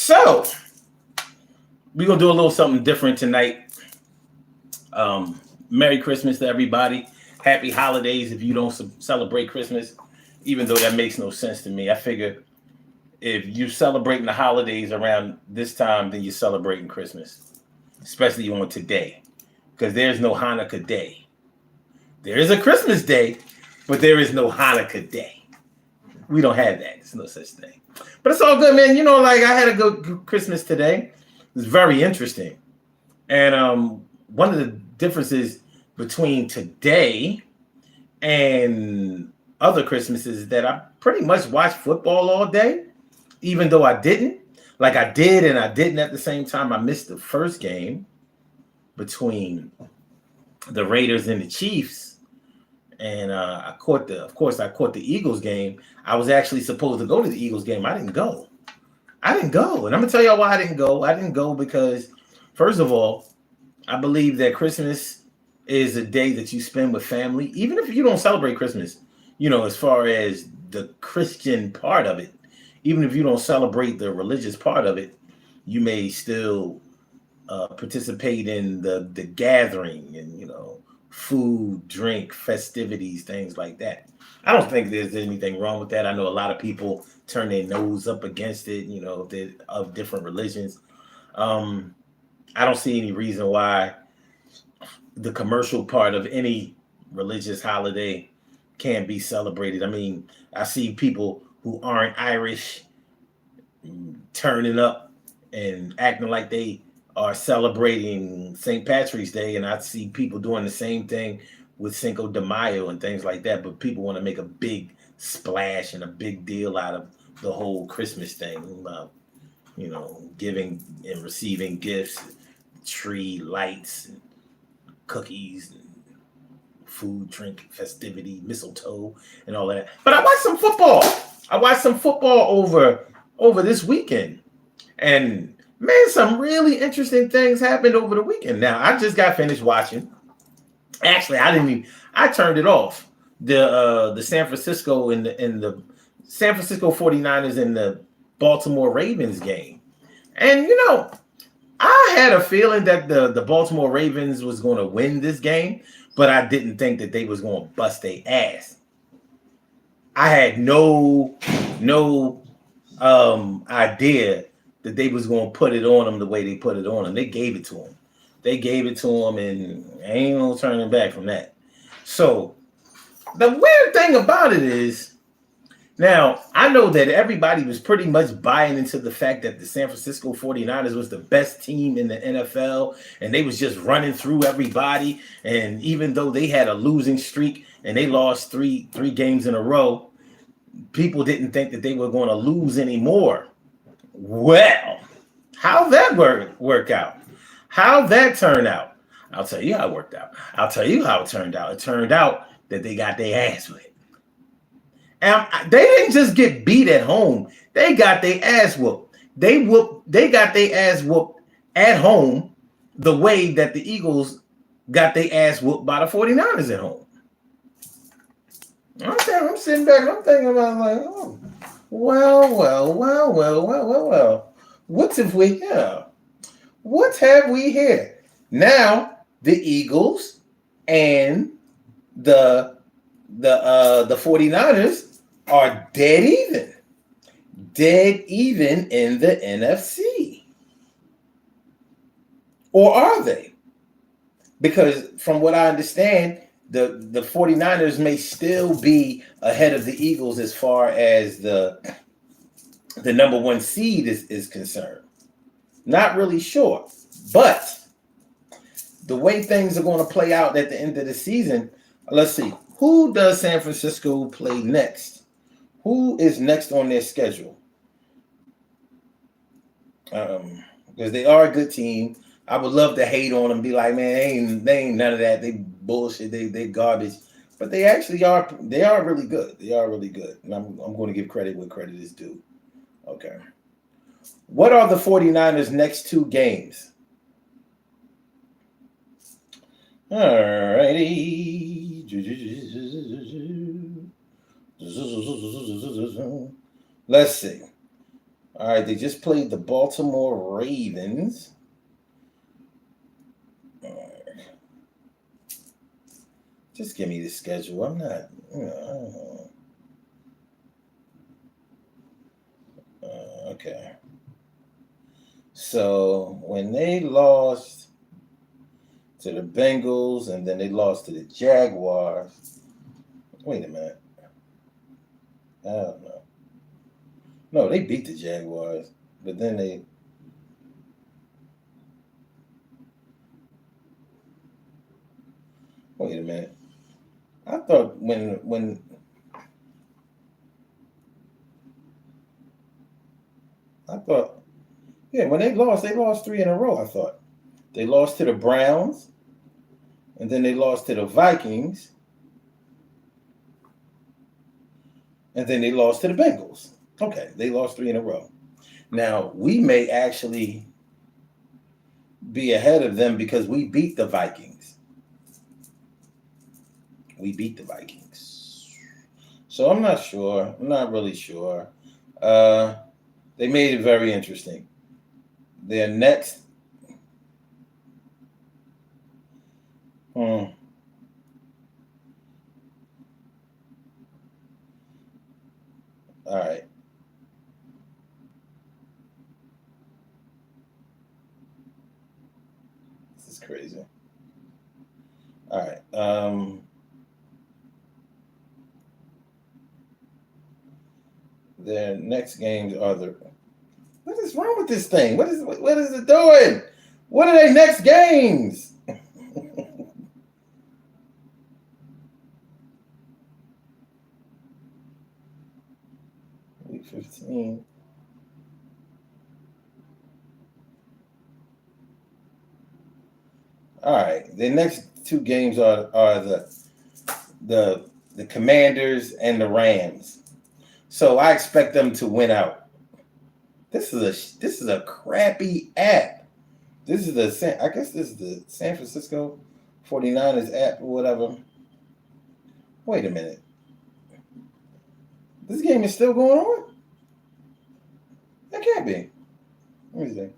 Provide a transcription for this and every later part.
So we're gonna do a little something different tonight. Merry Christmas to everybody. Happy holidays if you don't celebrate Christmas, even though that makes no sense to me. I figure if you're celebrating the holidays around this time, then you're celebrating Christmas, especially on today, because there's no Hanukkah day. There is a Christmas day, but there is no Hanukkah day. We don't have that. There's no such thing. But it's all good, man. Like I had a good Christmas today. It was very interesting. And one of the differences between today and other Christmases is that I pretty much watched football all day, even though I didn't. Like I did and I didn't at the same time. I missed the first game between the Raiders and the Chiefs. And I caught the Eagles game. I was actually supposed to go to the Eagles game. I didn't go. And I'm going to tell y'all why I didn't go. I didn't go because, first of all, I believe that Christmas is a day that you spend with family, even if you don't celebrate Christmas, as far as the Christian part of it, even if you don't celebrate the religious part of it, you may still participate in the gathering and, food, drink, festivities, things like that. I don't think there's anything wrong with that. I know a lot of people turn their nose up against it, if they're of different religions. I don't see any reason why the commercial part of any religious holiday can't be celebrated. I mean, I see people who aren't Irish turning up and acting like they are celebrating St. Patrick's Day, and I see people doing the same thing with Cinco de Mayo and things like that, but people want to make a big splash and a big deal out of the whole Christmas thing, giving and receiving gifts, tree lights, and cookies, and food, drink, festivity, mistletoe, and all that. But I watched some football. Over this weekend, and man, some really interesting things happened over the weekend. Now, I just got finished watching. Actually, I turned it off. The San Francisco and the San Francisco 49ers and the Baltimore Ravens game. And I had a feeling that the Baltimore Ravens was going to win this game, but I didn't think that they was going to bust their ass. I had no idea that they was going to put it on them the way they put it on them. They gave it to them. And ain't no turning back from that. So the weird thing about it is, now I know that everybody was pretty much buying into the fact that the San Francisco 49ers was the best team in the NFL, and they was just running through everybody. And even though they had a losing streak and they lost three games in a row, people didn't think that they were going to lose anymore. Well, how'd that work out? How'd that turn out? I'll tell you how it worked out. I'll tell you how it turned out. It turned out that they got their ass whipped. And they didn't just get beat at home. They got their ass whooped. They got their ass whooped at home the way that the Eagles got their ass whooped by the 49ers at home. I'm sitting back and I'm thinking about well. What have we here? What have we here? Now the Eagles and the 49ers are dead even in the NFC. Or are they? Because from what I understand, the 49ers may still be ahead of the Eagles as far as the number one seed is concerned. Not really sure. But the way things are going to play out at the end of the season, let's see. Who does San Francisco play next? Who is next on their schedule? Because they are a good team. I would love to hate on them, be like, man, they ain't none of that. They bullshit. They garbage. But they actually are. They are really good. They are really good. And I'm going to give credit where credit is due. Okay. What are the 49ers' next two games? All righty. Let's see. All right, they just played the Baltimore Ravens. Just give me the schedule. I'm not, okay. So when they lost to the Bengals and then they lost to the Jaguars. Wait a minute. I don't know. No, they beat the Jaguars, but then they. Wait a minute. I thought when I thought when they lost three in a row. I thought they lost to the Browns, and then they lost to the Vikings, and then they lost to the Bengals. Okay, they lost three in a row. Now we may actually be ahead of them because we beat the Vikings. We beat the Vikings. So I'm not sure. I'm not really sure. They made it very interesting. Their next. All right. This is crazy. All right. Their next games are the. What is wrong with this thing? What is it doing? What are their next games? Week 15. All right. The next two games are the Commanders and the Rams. So I expect them to win out. This is a crappy app. This is the San Francisco 49ers app or whatever. Wait a minute. This game is still going on? That can't be. Let me see.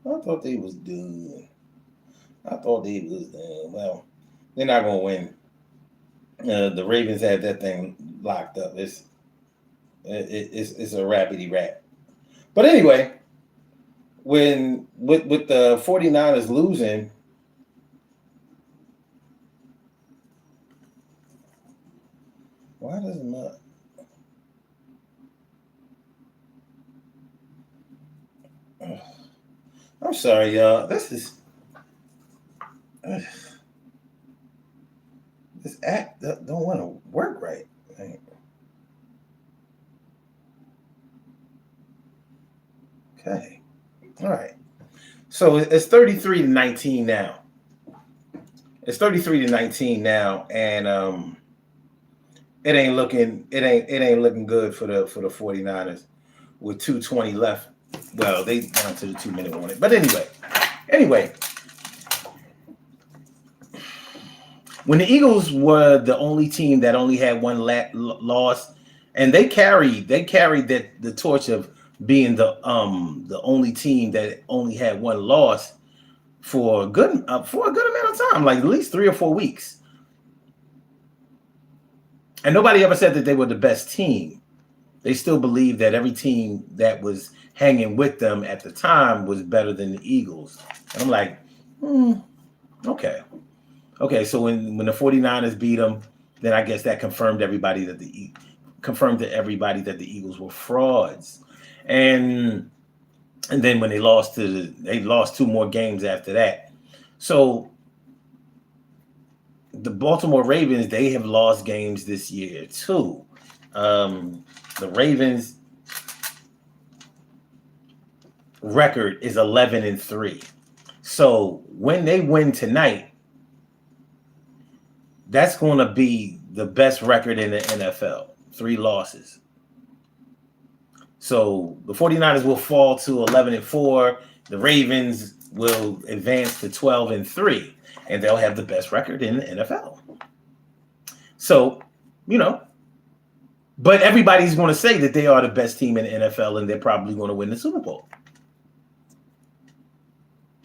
I thought they was done. Well, they're not gonna win. The Ravens had that thing locked up. It's a rapidy rap. But anyway, when with the 49ers losing, why does it not? I'm sorry, y'all. This app don't want to work right. Okay. All right. So it's 33-19 now. It's 33-19 now, and it ain't looking good for the 49ers with 2:20 left. Well, they down to the 2-minute warning. But anyway, when the Eagles were the only team that only had one loss, and they carried the torch of being the only team that only had one loss for a good amount of time, like at least 3 or 4 weeks. And nobody ever said that they were the best team. They still believed that every team that was hanging with them at the time was better than the Eagles. And I'm like, okay. Okay, so when the 49ers beat them, then I guess that confirmed to everybody that the Eagles were frauds. And then when they lost 2 more games after that. So the Baltimore Ravens, they have lost games this year too. The Ravens record is 11-3. So when they win tonight, that's going to be the best record in the NFL. 3 losses. So the 49ers will fall to 11-4. The Ravens will advance to 12-3, and they'll have the best record in the NFL. So, But everybody's going to say that they are the best team in the NFL and they're probably going to win the Super Bowl.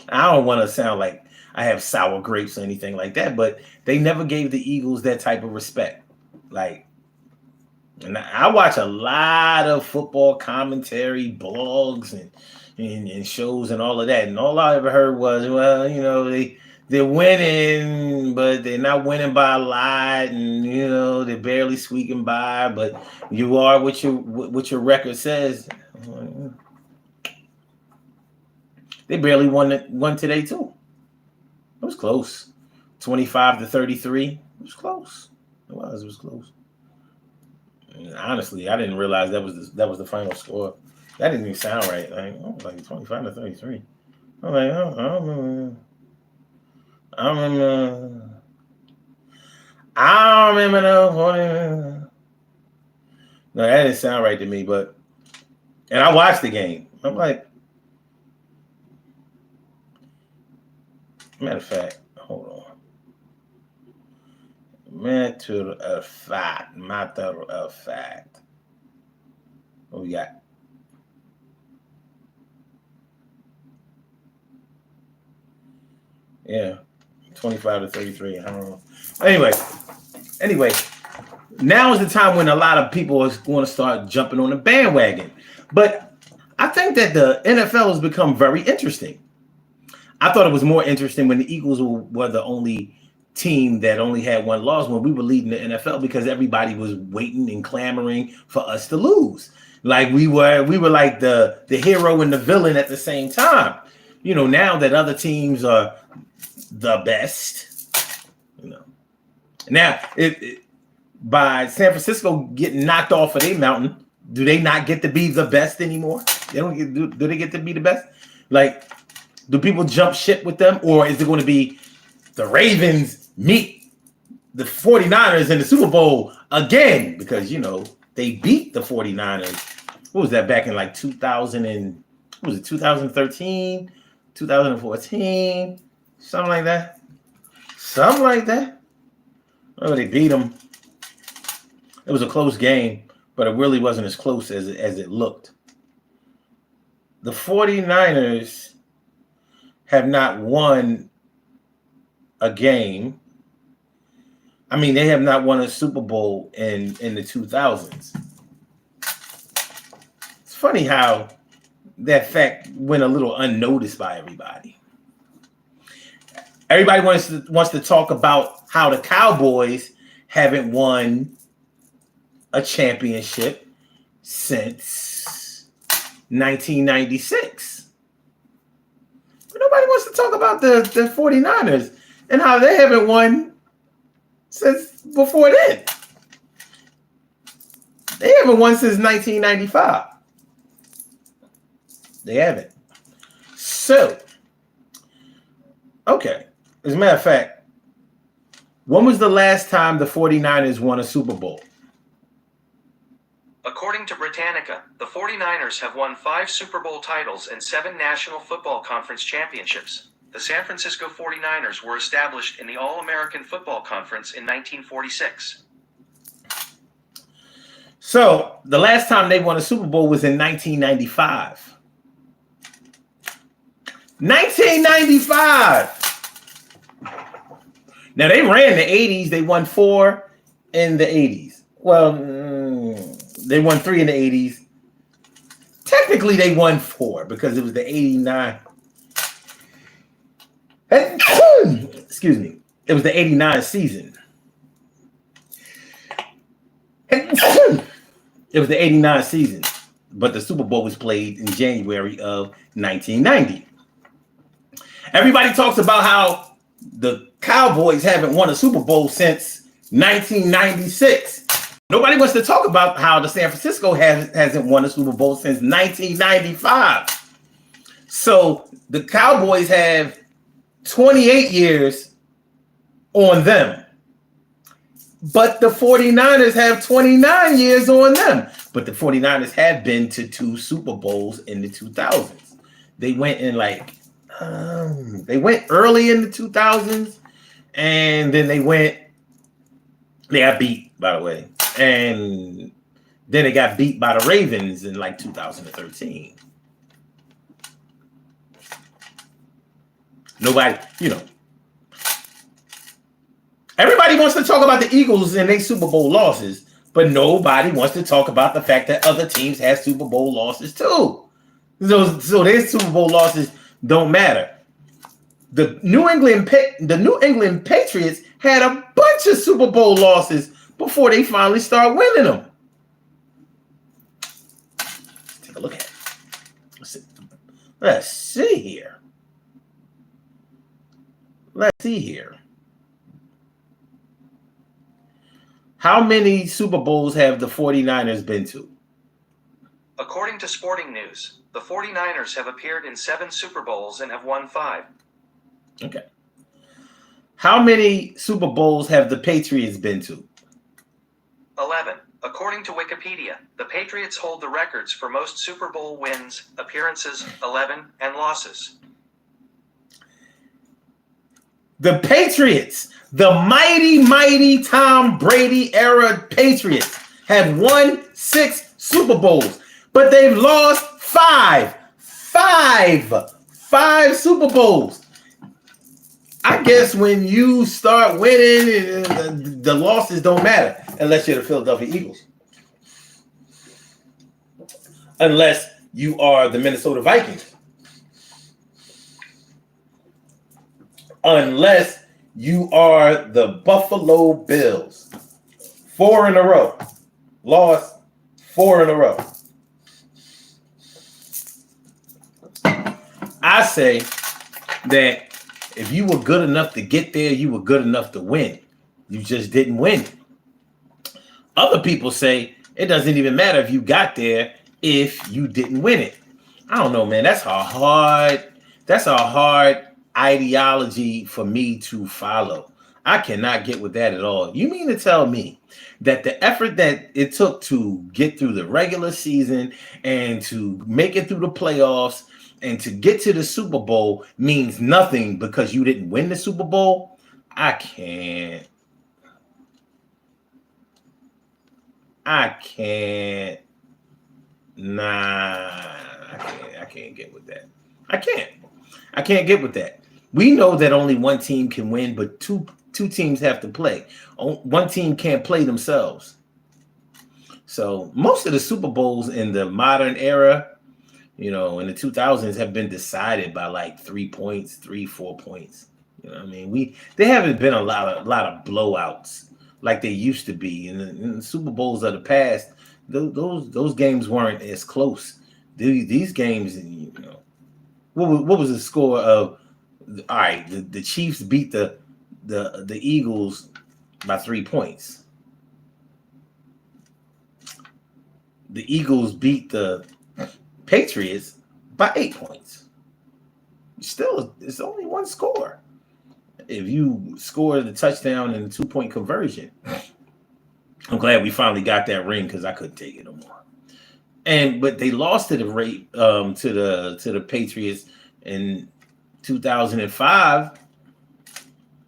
I don't want to sound like I have sour grapes or anything like that, but they never gave the Eagles that type of respect. Like, and I watch a lot of football commentary, blogs, and shows and all of that. And all I ever heard was, well, you know, they're winning, but they're not winning by a lot, and you know, they're barely squeaking by, but you are what your record says. They barely won today too. It was close. 25-33. It was close. It was close. And honestly, I didn't realize that was the final score. That didn't even sound right. Like 25-33. I'm like, I don't remember. I don't remember no. No, that didn't sound right to me, but and I watched the game. I'm like, matter of fact, hold on. Matter of fact. What we got? Yeah, 25-33. I don't know. Anyway, now is the time when a lot of people are going to start jumping on the bandwagon. But I think that the NFL has become very interesting. I thought it was more interesting when the Eagles were the only team that only had one loss when we were leading the NFL, because everybody was waiting and clamoring for us to lose. Like we were like the hero and the villain at the same time. You know, now that other teams are the best, you know. Now, by San Francisco getting knocked off of their mountain, do they not get to be the best anymore? They don't get, do they get to be the best? Like, do people jump ship with them, or is it going to be the Ravens meet the 49ers in the Super Bowl again? Because, you know, they beat the 49ers. What was that, back in like 2013, 2014, something like that? Oh, they beat them. It was a close game, but it really wasn't as close as it looked. The 49ers have not won a game. I mean, they have not won a Super Bowl in the 2000s. It's funny how that fact went a little unnoticed by everybody. Everybody wants to talk about how the Cowboys haven't won a championship since 1996. But nobody wants to talk about the 49ers and how they haven't won since before then. They haven't won since 1995. They haven't. So, okay. As a matter of fact, when was the last time the 49ers won a Super Bowl? According to Britannica, the 49ers have won 5 Super Bowl titles and 7 National Football Conference championships. The San Francisco 49ers were established in the All-American Football Conference in 1946. So, the last time they won a Super Bowl was in 1995. 1995! Now, they ran the 80s. They won 4 in the 80s. Well, they won 3 in the 80s. Technically, they won 4 because it was the 89. Excuse me. It was the 89 season. It was the 89 season. But the Super Bowl was played in January of 1990. Everybody talks about how the Cowboys haven't won a Super Bowl since 1996. Nobody wants to talk about how the San Francisco hasn't won a Super Bowl since 1995. So the Cowboys have 28 years on them. But the 49ers have 29 years on them. But the 49ers have been to 2 Super Bowls in the 2000s. They went in they went early in the 2000s, and then they got beat, by the way. And Then it got beat by the Ravens in like 2013. Nobody, everybody wants to talk about the Eagles and their Super Bowl losses, but nobody wants to talk about the fact that other teams have Super Bowl losses too. So their Super Bowl losses don't matter. The New England Patriots had a bunch of Super Bowl losses before they finally start winning them. Let's take a look at it. Let's see here. Let's see here. How many Super Bowls have the 49ers been to? According to Sporting News, the 49ers have appeared in 7 Super Bowls and have won 5. Okay. How many Super Bowls have the Patriots been to? 11. According to Wikipedia, the Patriots hold the records for most Super Bowl wins, appearances, 11, and losses. The Patriots, the mighty, mighty Tom Brady era Patriots, have won 6 Super Bowls, but they've lost 5. 5 Super Bowls. I guess when you start winning, the losses don't matter unless you're the Philadelphia Eagles. Unless you are the Minnesota Vikings. Unless you are the Buffalo Bills. 4 in a row. Lost 4 in a row. I say that if you were good enough to get there, you were good enough to win. You just didn't win. Other people say it doesn't even matter if you got there if you didn't win it. I don't know, man. That's a hard ideology for me to follow. I cannot get with that at all. You mean to tell me that the effort that it took to get through the regular season and to make it through the playoffs and to get to the Super Bowl means nothing because you didn't win the Super Bowl? I can't. Nah, I can't get with that. I can't get with that. We know that only one team can win, but two teams have to play. One team can't play themselves. So most of the Super Bowls in the modern era, in the 2000s, have been decided by like 3 points, 4 points. You know what I mean? There haven't been a lot of blowouts like they used to be. In the Super Bowls of the past, those games weren't as close. These games, what was the score of? All right, the Chiefs beat the Eagles by 3 points. The Eagles beat the Patriots by 8 points. Still, it's only one score. If you score the touchdown and the 2-point conversion, I'm glad we finally got that ring because I couldn't take it no more. But they lost to the Patriots in 2005.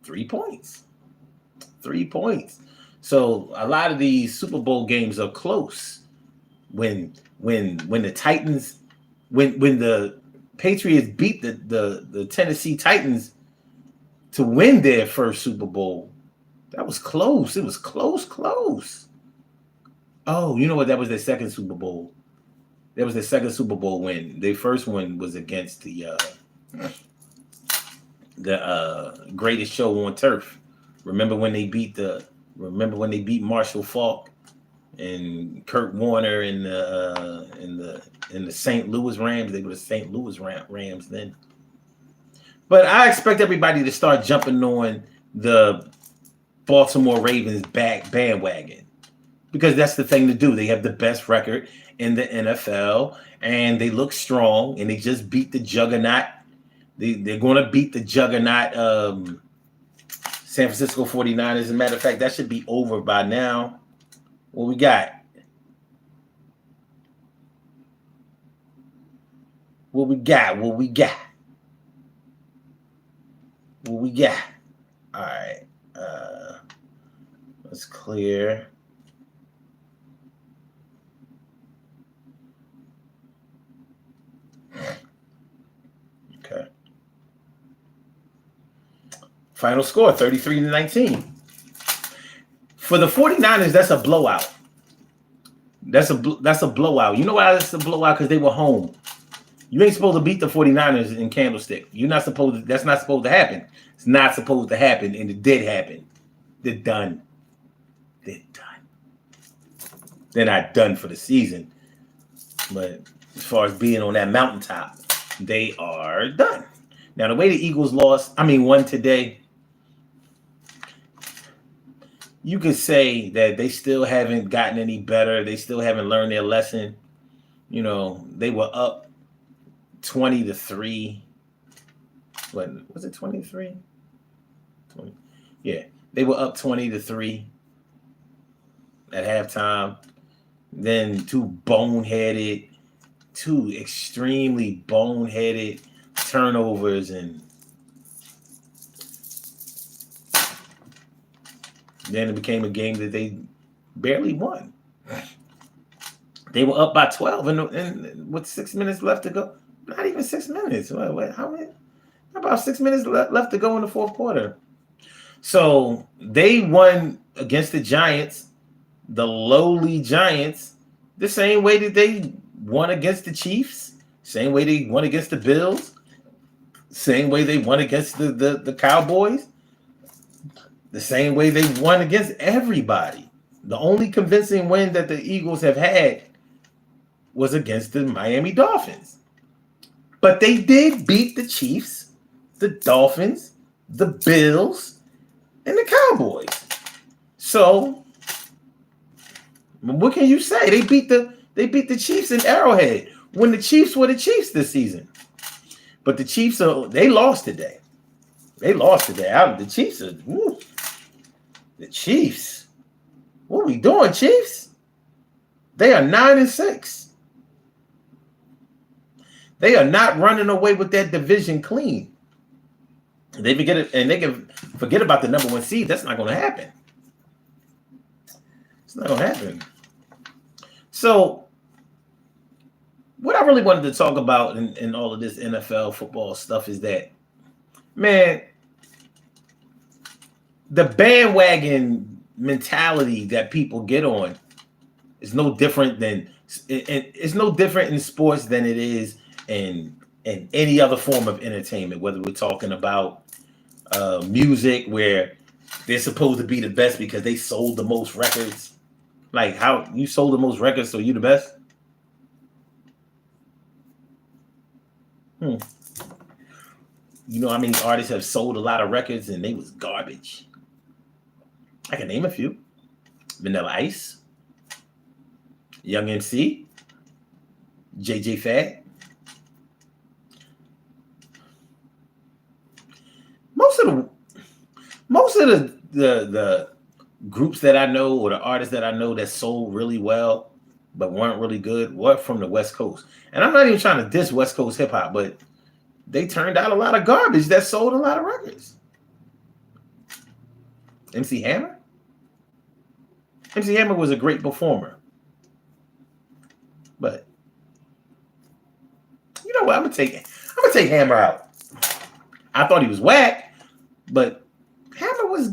3 points. 3 points. So a lot of these Super Bowl games are close. When the Titans, when the Patriots beat the Tennessee Titans to win their first Super Bowl, that was close. It was close. Oh, you know what? That was their second Super Bowl. That was their second Super Bowl win. Their first one was against the greatest show on turf. Remember when they beat Marshall Faulk and Kurt Warner in the St. Louis Rams? They were the St. Louis Rams then. But I expect everybody to start jumping on the Baltimore Ravens bandwagon because that's the thing to do. They have the best record in the NFL and they look strong and they just beat the juggernaut. They're going to beat the juggernaut San Francisco 49ers. As a matter of fact, that should be over by now. What we got? What we got? All right. Let's clear. Final score 33-19. For the 49ers, that's a blowout. That's a blowout. You know why that's a blowout? Because they were home. You ain't supposed to beat the 49ers in Candlestick. You're not supposed to. That's not supposed to happen. It's not supposed to happen, and it did happen. They're done. They're done. They're not done for the season. But as far as being on that mountaintop, they are done. Now, the way the Eagles won today, you could say that they still haven't gotten any better. They still haven't learned their lesson. You know, they were up 20-3. What was it, 23? 20. Yeah, they were up 20-3 at halftime. Then two extremely boneheaded turnovers, and then it became a game that they barely won. They were up by 12, and with 6 minutes left to go. Not even 6 minutes. How many? About 6 minutes left to go in the fourth quarter. So they won against the Giants, the lowly Giants, the same way that they won against the Chiefs, same way they won against the Bills, same way they won against the Cowboys, the same way they won against everybody. The only convincing win that the Eagles have had was against the Miami Dolphins. But they did beat the Chiefs, the Dolphins, the Bills, and the Cowboys. So, what can you say? They beat the Chiefs in Arrowhead when the Chiefs were the Chiefs this season. But the Chiefs they lost today. The Chiefs are the Chiefs. What are we doing, Chiefs? They are 9-6. They are not running away with that division clean. They forget it, and they can forget about the number one seed. That's not going to happen. It's not going to happen. So, what I really wanted to talk about in all of this NFL football stuff is that, man, the bandwagon mentality that people get on is no different than it's no different in sports than it is in any other form of entertainment. Whether we're talking about music, where they're supposed to be the best because they sold the most records. Like, how you sold the most records, so you the best? You know how many artists have sold a lot of records and they was garbage? I can name a few. Vanilla Ice, Young MC, JJ Fad. Most of the groups that I know, or the artists that I know that sold really well but weren't really good, were from the West Coast. And I'm not even trying to diss West Coast hip hop, but they turned out a lot of garbage that sold a lot of records. MC Hammer? MC Hammer was a great performer. But you know what? I'm gonna take Hammer out. I thought he was whack, but Hammer was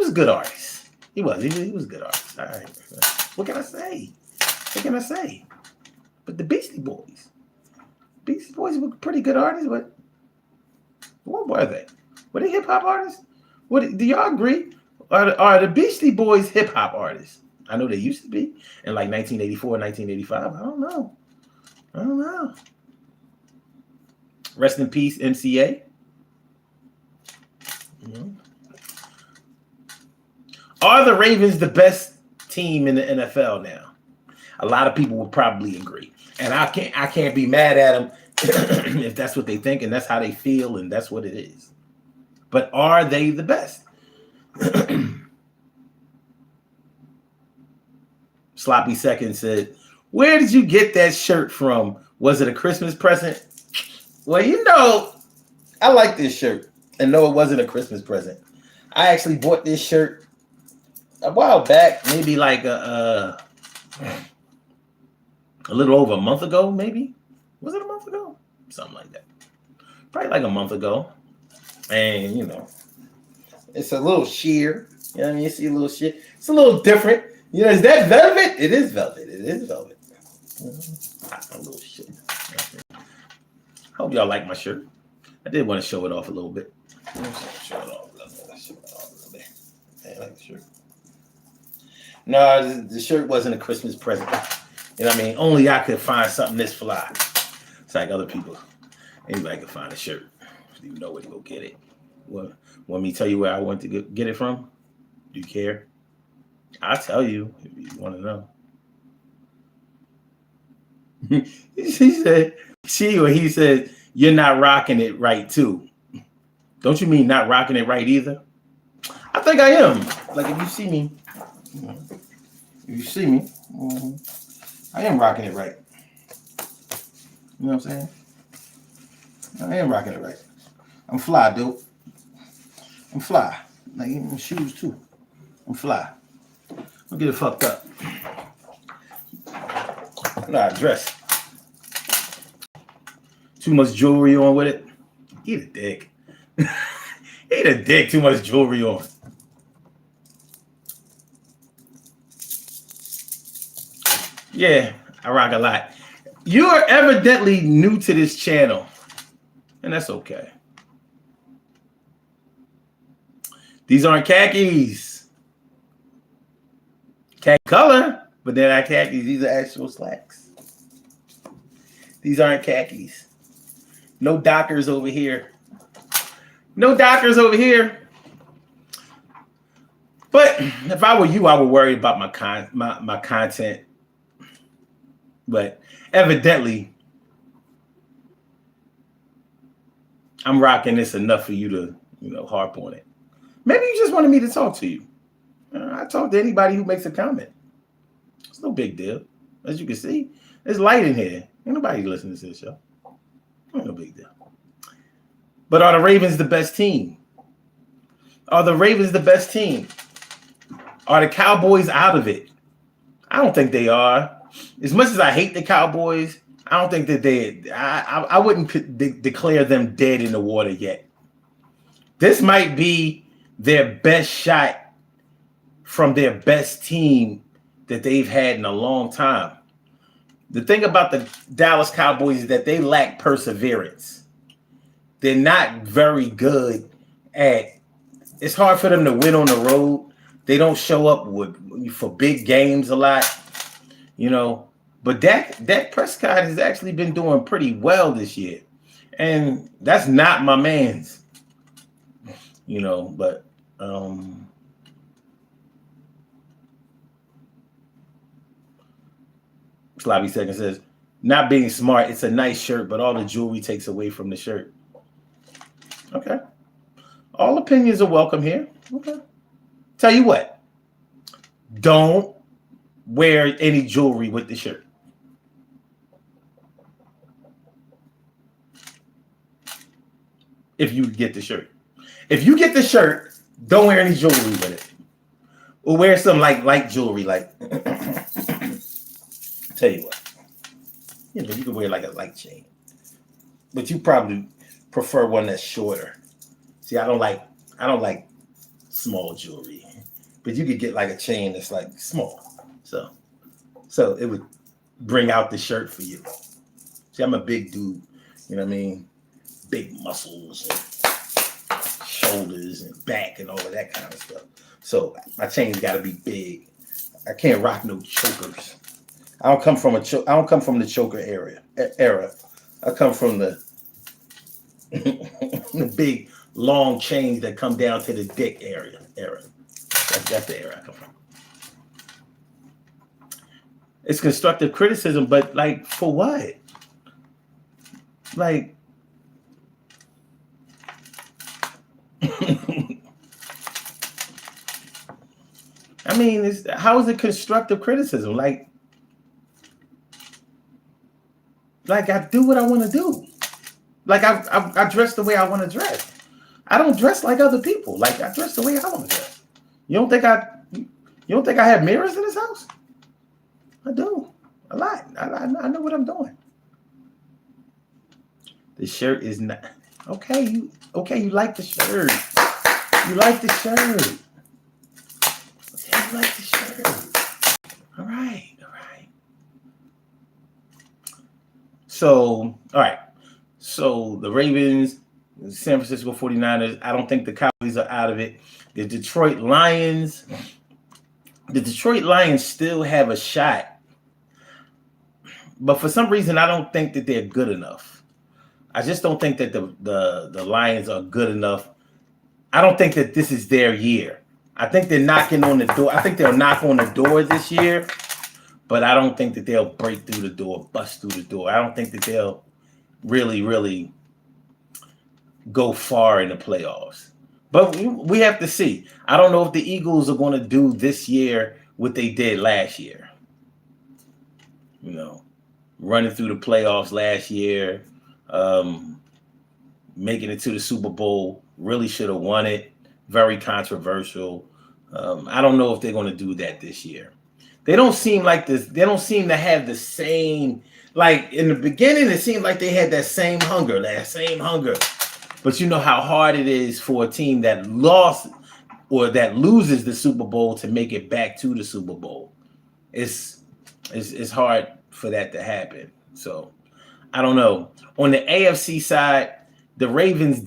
a good artist. He was a good artist. All right. What can I say? But the Beastie Boys were pretty good artists, but what were they? Were they hip hop artists? Do y'all agree? Are the Beastie Boys hip hop artists? I know they used to be in like 1984, 1985. I don't know. Rest in peace, MCA. Are the Ravens the best team in the NFL now? A lot of people would probably agree, and I can't be mad at them if that's what they think and that's how they feel and that's what it is. But are they the best? Sloppy Second said, "Where did you get that shirt from? Was it a Christmas present?" Well, you know, I like this shirt, and no, it wasn't a Christmas present. I actually bought this shirt a while back, maybe like a little over a month ago, maybe. Was it a month ago? Something like that. Probably like a month ago. And it's a little sheer. You know what I mean? You see a little sheer. It's a little different. Is that velvet? It is velvet. It is velvet. A little shit. Hope y'all like my shirt. I did want to show it off a little bit. Show it off a little bit. I like the shirt. No, the shirt wasn't a Christmas present. You know what I mean? Only I could find something this fly. It's like other people. Anybody can find a shirt. You know where to go get it. Want me to tell you where I went to get it from? Do you care? I'll tell you if you want to know. He said, you're not rocking it right too. Don't you mean not rocking it right either? I think I am. Like if you see me, I am rocking it right. You know what I'm saying? I am rocking it right. I'm fly, dude. I'm fly. Like even my shoes too. I'm fly. Don't get it fucked up. Nah, dress. Too much jewelry on with it. Eat a dick. Eat a dick. Too much jewelry on. Yeah, I rock a lot. You are evidently new to this channel, and that's okay. These aren't khakis. Khaki color, but they're not khakis. These are actual slacks. These aren't khakis. No Dockers over here. No Dockers over here. But if I were you, I would worry about my content. But evidently, I'm rocking this enough for you to, harp on it. Maybe you just wanted me to talk to you. I talk to anybody who makes a comment. It's no big deal. As you can see, there's light in here. Ain't nobody listening to this show. Ain't no big deal. But are the Ravens the best team? Are the Ravens the best team? Are the Cowboys out of it? I don't think they are. As much as I hate the Cowboys, I don't think that I wouldn't declare them dead in the water yet. This might be their best shot from their best team that they've had in a long time. The thing about the Dallas Cowboys is that they lack perseverance. They're not very good it's hard for them to win on the road. They don't show up for big games a lot, But Dak Prescott has actually been doing pretty well this year. And that's not my man's, but Sloppy Second says, not being smart, it's a nice shirt, but all the jewelry takes away from the shirt. Okay. All opinions are welcome here. Okay. Tell you what. Don't wear any jewelry with the shirt. If you get the shirt. If you get the shirt, don't wear any jewelry with it. Or wear some light jewelry, tell you what. Yeah, but you can wear like a light chain. But you probably prefer one that's shorter. See, I don't like small jewelry. But you could get like a chain that's like small. So it would bring out the shirt for you. See, I'm a big dude. You know what I mean? Big muscles and shoulders and back and all of that kind of stuff. So my chain's got to be big. I can't rock no chokers. I don't come from the choker era. I come from the the big long chains that come down to the dick era. That's the era I come from. It's constructive criticism, but for what? I mean, how is it constructive criticism? I do what I want to do. I dress the way I want to dress. I don't dress like other people. I dress the way I want to dress. You don't think I have mirrors in this house? I do a lot. I know what I'm doing. The shirt is not. You like the shirt. You like the shirt. Okay, you like the shirt. All right. So, all right. So the Ravens, the San Francisco 49ers, I don't think the Cowboys are out of it. The Detroit Lions still have a shot. But for some reason, I don't think that they're good enough. I just don't think that the Lions are good enough. I don't think that this is their year. I think they're knocking on the door. I think they'll knock on the door this year, but I don't think that they'll break through the door, bust through the door. I don't think that they'll really go far in the playoffs. But we have to see. I don't know if the Eagles are going to do this year what they did last year. You know, running through the playoffs last year, making it to the Super Bowl, really should have won it. Very controversial. I don't know if they're going to do that this year. They don't seem like this. They don't seem to have the same, like in the beginning, it seemed like they had that same hunger. But you know how hard it is for a team that lost or that loses the Super Bowl to make it back to the Super Bowl. It's hard for that to happen. So I don't know. On the AFC side, the Ravens,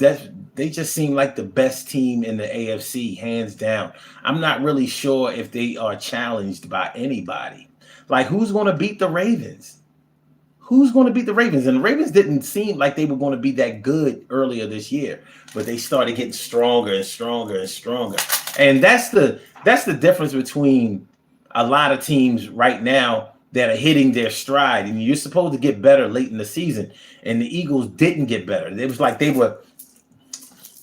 they just seem like the best team in the AFC, hands down. I'm not really sure if they are challenged by anybody. Like, who's going to beat the Ravens? Who's going to beat the Ravens? And the Ravens didn't seem like they were going to be that good earlier this year, but they started getting stronger and stronger and stronger. And that's the difference between a lot of teams right now that are hitting their stride. And you're supposed to get better late in the season, and the Eagles didn't get better. It was like they were.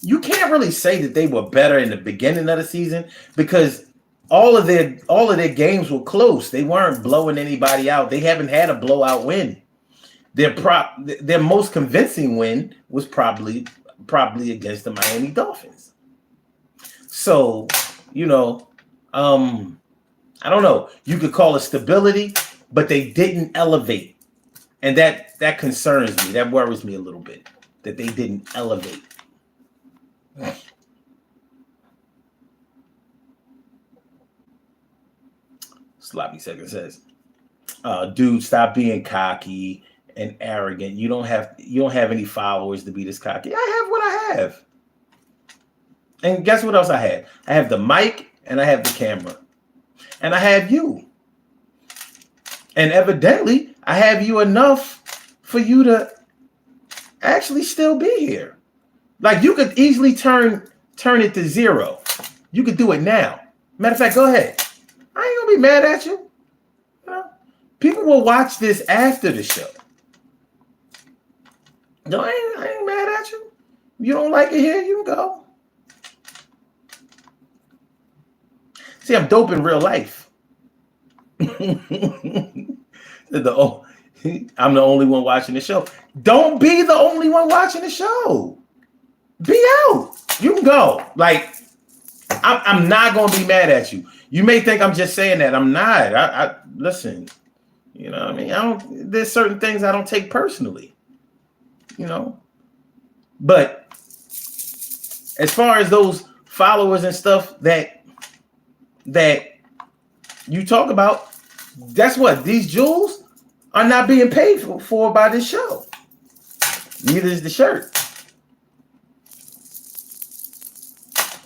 You can't really say that they were better in the beginning of the season because all of their games were close. They weren't blowing anybody out. They haven't had a blowout win. Their most convincing win was probably against the Miami Dolphins. So, I don't know. You could call it stability, but they didn't elevate. And that concerns me. That worries me a little bit that they didn't elevate. Sloppy Second says, dude, stop being cocky and arrogant. You don't have any followers to be this cocky. I have what I have. And guess what else I have? I have the mic and I have the camera. And I have you. And evidently, I have you enough for you to actually still be here. Like, you could easily turn it to 0. You could do it now. Matter of fact, go ahead. I ain't gonna be mad at you. People will watch this after the show. No, I ain't mad at you. You don't like it here, you can go. See, I'm dope in real life. I'm the only one watching the show. Don't be the only one watching the show. Be out. You can go. Like, I'm not going to be mad at you. You may think I'm just saying that. I'm not. I listen. You know what I mean? There's certain things I don't take personally. But as far as those followers and stuff that you talk about, that's what these jewels are not being paid for by this show. Neither is the shirt.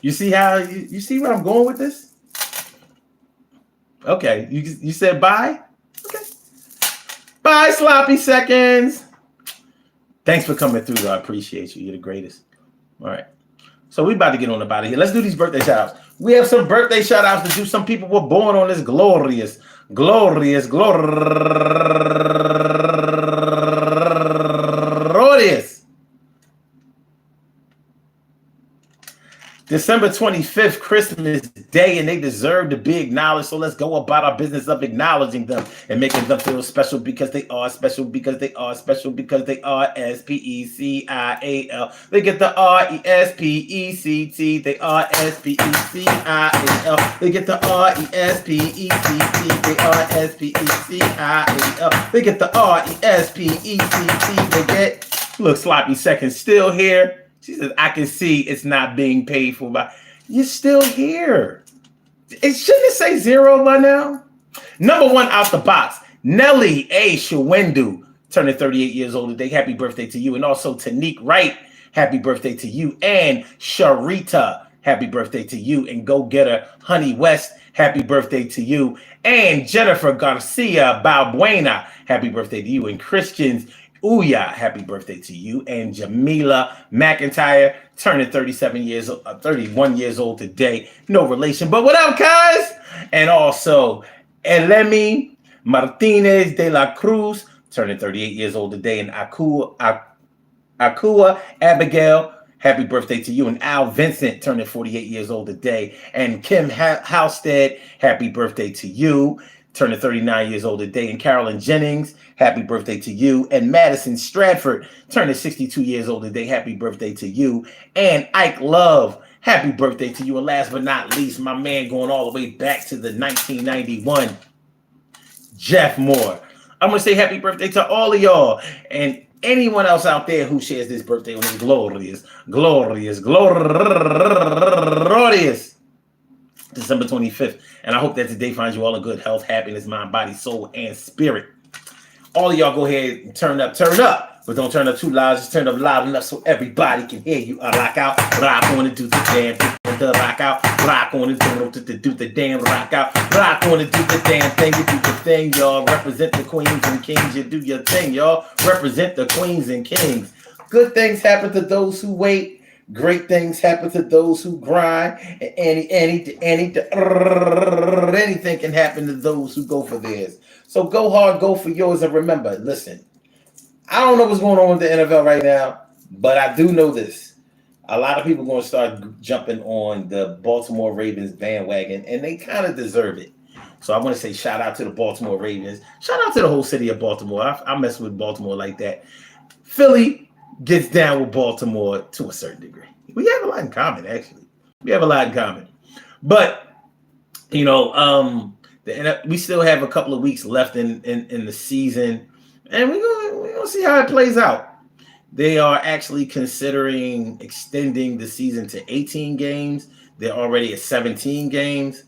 You see how you see where I'm going with this? Okay, you said bye? Okay. Bye, Sloppy Seconds. Thanks for coming through, though. I appreciate you. You're the greatest. All right. So we about to get on about it here. Let's do these birthday shout outs. We have some birthday shout outs to do. Some people were born on this glorious December 25th, Christmas Day, and they deserve to be acknowledged. So let's go about our business of acknowledging them and making them feel special because they are special, because they are special, because they are SPECIAL. They get the RESPECT. They are SPECIAL. They get the RESPECT. They are SPECIAL. They get the RESPECT. They get Look, Sloppy Second still here. She says, I can see it's not being paid for by. You're still here. Shouldn't it say 0 by now? Number 1 out the box. Nelly A. Shawindu, turning 38 years old today. Happy birthday to you. And also Tanique Wright, happy birthday to you. And Sharita, happy birthday to you. And Go Getter Honey West, happy birthday to you. And Jennifer Garcia Balbuena, happy birthday to you. And Christians Ouya, happy birthday to you. And Jamila McIntyre, turning 31 years old today. No relation, but what up, guys? And also Elemi Martinez de la Cruz, turning 38 years old today. And Akua Abigail, happy birthday to you. And Al Vincent, turning 48 years old today. And Kim Halstead, happy birthday to you, turning 39 years old today. And Carolyn Jennings, happy birthday to you. And Madison Stratford, turning 62 years old today. Happy birthday to you. And Ike Love, happy birthday to you. And last but not least, my man going all the way back to the 1991, Jeff Moore. I'm going to say happy birthday to all of y'all. And anyone else out there who shares this birthday on this glorious December 25th. And I hope that today finds you all in good health, happiness, mind, body, soul, and spirit. All of y'all go ahead and turn up. But don't turn up too loud. Just turn up loud enough so everybody can hear you. Rock out. Rock on and do the damn thing. Rock out. Rock on and do the damn rock out. Rock on and do the damn thing. You do the thing, y'all. Represent the queens and kings. You do your thing, y'all. Represent the queens and kings. Good things happen to those who wait. Great things happen to those who grind. Anything can happen to those who go for theirs. So go hard, go for yours. And remember, listen, I don't know what's going on with the NFL right now, but I do know this. A lot of people are going to start jumping on the Baltimore Ravens bandwagon, and they kind of deserve it. So I want to say shout out to the Baltimore Ravens. Shout out to the whole city of Baltimore. I mess with Baltimore like that. Philly gets down with Baltimore to a certain degree. We have a lot in common, actually. But, you know, we still have a couple of weeks left in the season, and we're gonna see how it plays out. They are actually considering extending the season to 18 games. They're already at 17 games.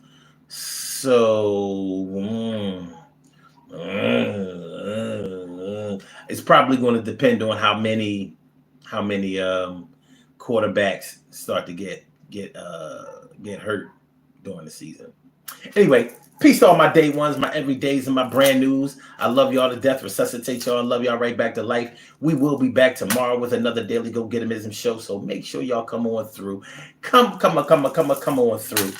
So it's probably going to depend on how many quarterbacks start to get hurt during the season. Anyway, peace to all my day ones, my everydays, and my brand news. I love y'all to death. Resuscitate y'all. I love y'all right back to life. We will be back tomorrow with another Daily Go Getimism show. So make sure y'all come on through. Come on through.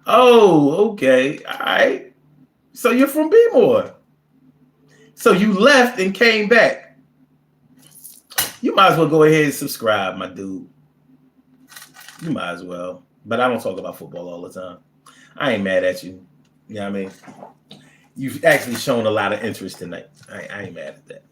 Oh, okay. All right. So you're from Bmore. So you left and came back. You might as well go ahead and subscribe, my dude. You might as well. But I don't talk about football all the time. I ain't mad at you. You know what I mean? You've actually shown a lot of interest tonight. I ain't mad at that.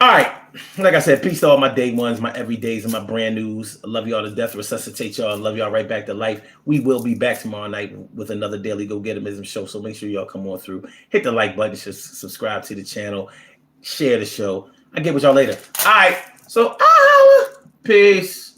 All right. Like I said, peace to all my day ones, my everydays, and my brand news. I love y'all to death. Resuscitate y'all. I love y'all right back to life. We will be back tomorrow night with another Daily Go Getimism show. So make sure y'all come on through. Hit the like button. Subscribe to the channel. Share the show. I'll get with y'all later. All right. So, peace.